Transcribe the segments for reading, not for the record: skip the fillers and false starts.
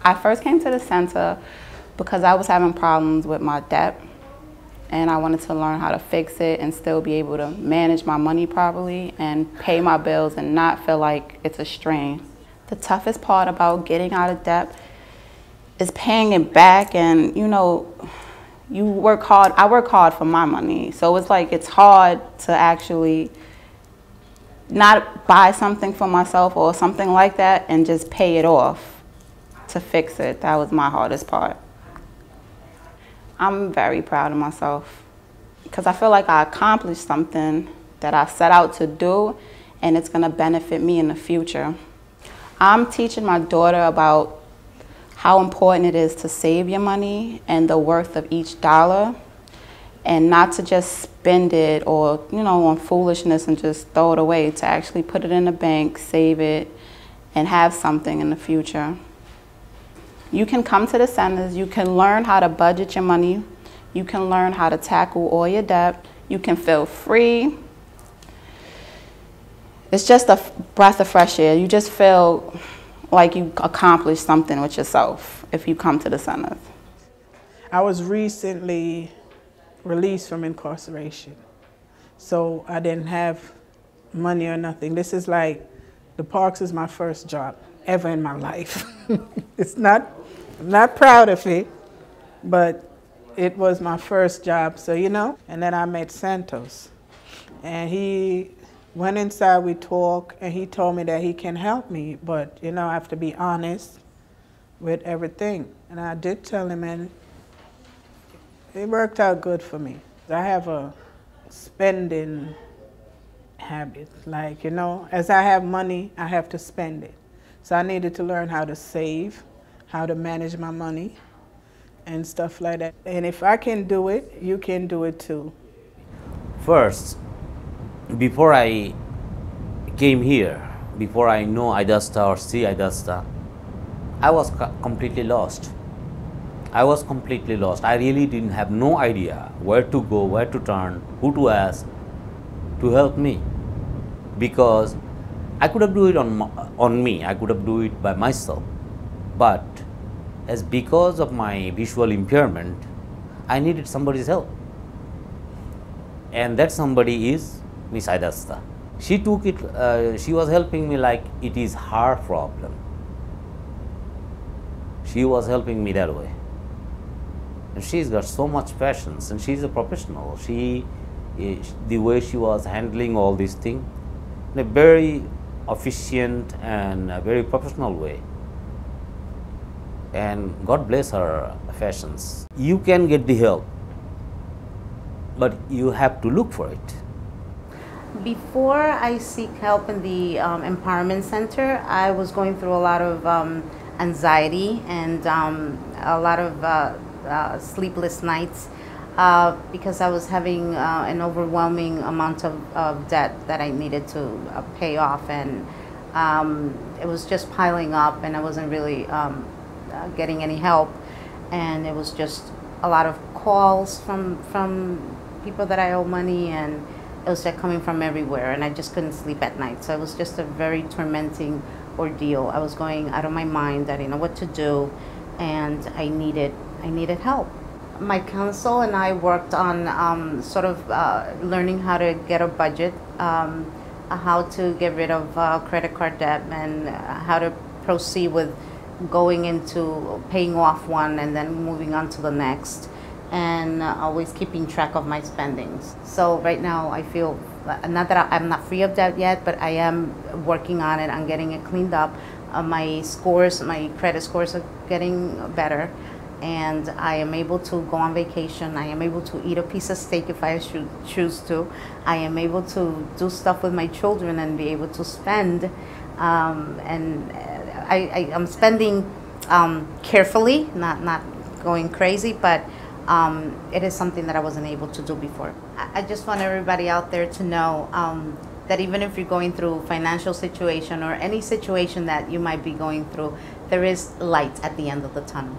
I first came to the center because I was having problems with my debt, and I wanted to learn how to fix it and still be able to manage my money properly and pay my bills and not feel like it's a strain. The toughest part about getting out of debt is paying it back, and you work hard. I work hard for my money, so it's like it's hard to actually not buy something for myself or something like that and just pay it off to fix it. That was my hardest part. I'm very proud of myself because I feel like I accomplished something that I set out to do, and it's going to benefit me in the future. I'm teaching my daughter about how important it is to save your money and the worth of each dollar, and not to just spend it or, on foolishness and just throw it away, to actually put it in the bank, save it, and have something in the future. You can come to the centers, you can learn how to budget your money, you can learn how to tackle all your debt, you can feel free. It's just a breath of fresh air. You just feel like you accomplished something with yourself if you come to the centers. I was recently released from incarceration, so I didn't have money or nothing. This is like, the Parks is my first job ever in my life. I'm not proud of it, but it was my first job, so And then I met Santos, and he went inside, we talked, and he told me that he can help me, but I have to be honest with everything. And I did tell him, and it worked out good for me. I have a spending habit. Like, as I have money, I have to spend it. So I needed to learn how to save, how to manage my money, and stuff like that. And if I can do it, you can do it too. First, before I came here, before I know IDASTA or see IDASTA, I was completely lost. I was completely lost. I really didn't have no idea where to go, where to turn, who to ask to help me. Because I could have do it on me, I could have do it by myself. But as because of my visual impairment, I needed somebody's help. And that somebody is Miss IDASTA. She took it, she was helping me like it is her problem. She was helping me that way. And she's got so much patience, and she's a professional. The way she was handling all these things in a very efficient and a very professional way. And God bless her patience. You can get the help, but you have to look for it. Before I seek help in the Empowerment Center, I was going through a lot of anxiety and a lot of sleepless nights because I was having an overwhelming amount of debt that I needed to pay off, and it was just piling up, and I wasn't really getting any help, and it was just a lot of calls from people that I owe money, and it was just coming from everywhere, and I just couldn't sleep at night. So it was just a very tormenting ordeal. I was going out of my mind. I didn't know what to do, and I needed help. My counsel and I worked on sort of learning how to get a budget, how to get rid of credit card debt, and how to proceed with going into paying off one and then moving on to the next, and always keeping track of my spendings. So right now I feel, not that I'm not free of debt yet, but I am working on it. I'm getting it cleaned up. My credit scores are getting better, and I am able to go on vacation. I am able to eat a piece of steak if I should choose to. I am able to do stuff with my children and be able to spend, and I'm spending carefully, not going crazy, but it is something that I wasn't able to do before. I just want everybody out there to know that even if you're going through a financial situation or any situation that you might be going through, there is light at the end of the tunnel.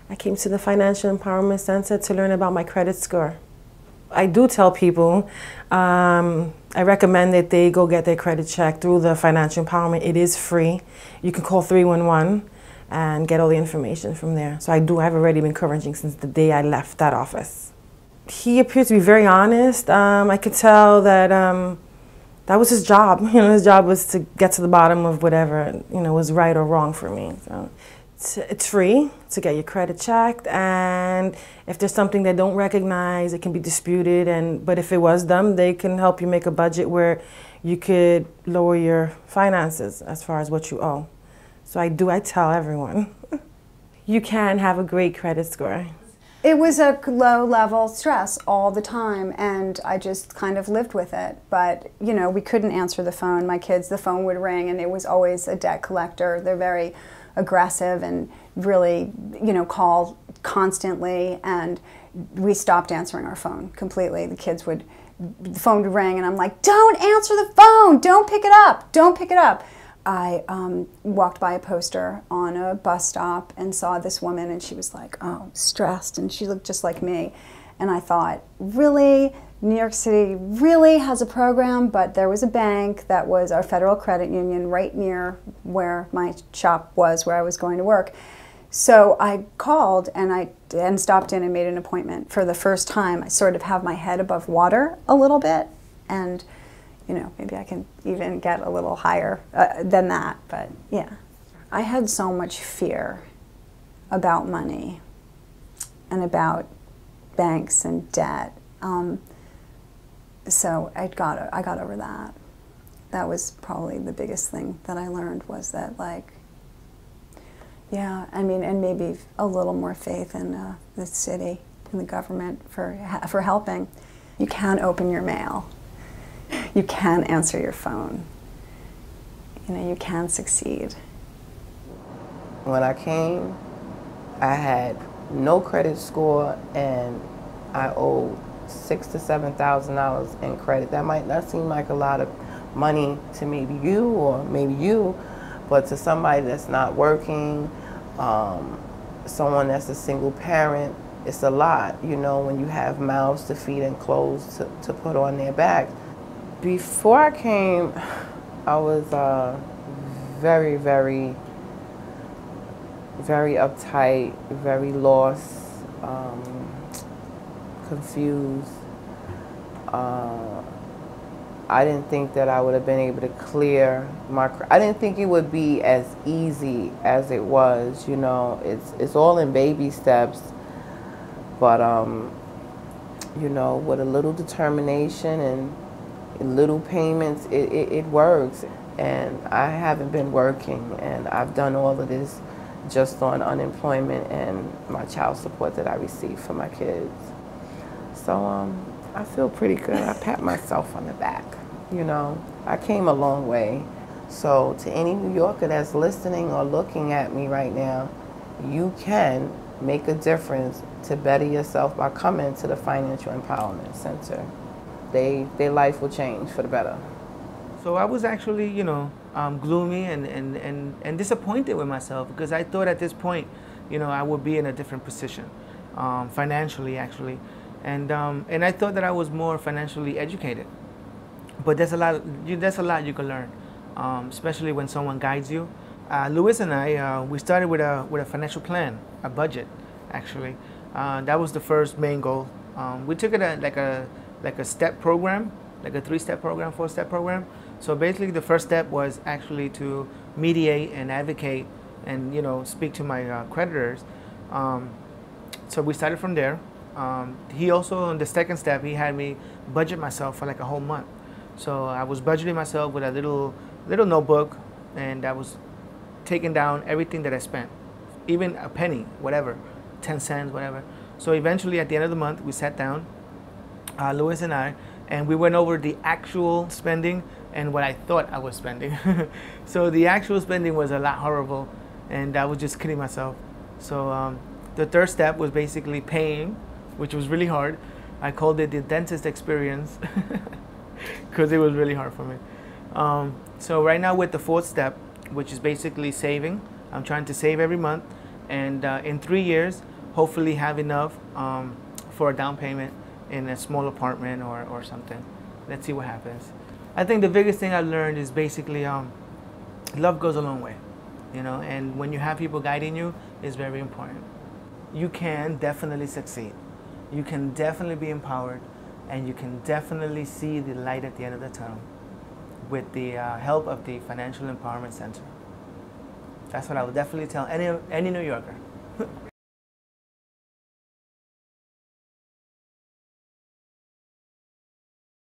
I came to the Financial Empowerment Center to learn about my credit score. I do tell people, I recommend that they go get their credit checked through the Financial Empowerment. It is free. You can call 311 and get all the information from there. So I've already been encouraging since the day I left that office. He appeared to be very honest. I could tell that that was his job. His job was to get to the bottom of whatever, was right or wrong for me. So it's free to get your credit checked, and if there's something they don't recognize, it can be disputed. But if it was them, they can help you make a budget where you could lower your finances as far as what you owe. So I tell everyone, you can have a great credit score. It was a low-level stress all the time, and I just kind of lived with it. But, we couldn't answer the phone. My kids, the phone would ring, and it was always a debt collector. They're very aggressive and really, call constantly, and we stopped answering our phone completely. The phone would ring, and I'm like, don't answer the phone! Don't pick it up! Don't pick it up! I walked by a poster on a bus stop and saw this woman, and she was like, stressed, and she looked just like me. And I thought, really? New York City really has a program? But there was a bank that was our Federal Credit Union right near where my shop was, where I was going to work. So I called and stopped in and made an appointment. For the first time, I sort of have my head above water a little bit, and maybe I can even get a little higher than that, but yeah. I had so much fear about money and about banks and debt. So I got over that. That was probably the biggest thing that I learned, was that, and maybe a little more faith in the city and the government for helping. You can open your mail. You can answer your phone. You can succeed. When I came, I had no credit score, and I owed $6,000 to $7,000 in credit. That might not seem like a lot of money to maybe you, but to somebody that's not working, someone that's a single parent, it's a lot, when you have mouths to feed and clothes to put on their back. Before I came, I was very, very, very uptight, very lost, confused. I didn't think that I would have been able to clear I didn't think it would be as easy as it was, It's all in baby steps, but, with a little determination and little payments, it works. And I haven't been working, and I've done all of this just on unemployment and my child support that I receive for my kids. So I feel pretty good. I pat myself on the back. I came a long way. So to any New Yorker that's listening or looking at me right now, you can make a difference to better yourself by coming to the Financial Empowerment Center. Their life will change for the better. So I was actually, gloomy and disappointed with myself, because I thought at this point, I would be in a different position, financially actually, and I thought that I was more financially educated. But there's a lot you can learn, especially when someone guides you. Louis and I, we started with a financial plan, a budget, actually. That was the first main goal. We took it like a step program, like a 3-step program, 4-step program. So basically the first step was actually to mediate and advocate and speak to my creditors. So we started from there. He also, on the second step, he had me budget myself for like a whole month. So I was budgeting myself with a little notebook, and I was taking down everything that I spent, even a penny, whatever, 10 cents, whatever. So eventually at the end of the month, we sat down, Louis and I, and we went over the actual spending and what I thought I was spending. So the actual spending was a lot horrible, and I was just kidding myself. So the third step was basically paying, which was really hard. I called it the dentist experience because it was really hard for me. So right now with the fourth step, which is basically saving, I'm trying to save every month, and in 3 years, hopefully have enough for a down payment in a small apartment or something. Let's see what happens. I think the biggest thing I learned is basically love goes a long way. you know, and when you have people guiding you, it's very important. You can definitely succeed. You can definitely be empowered, and you can definitely see the light at the end of the tunnel with the help of the Financial Empowerment Center. That's what I would definitely tell any New Yorker.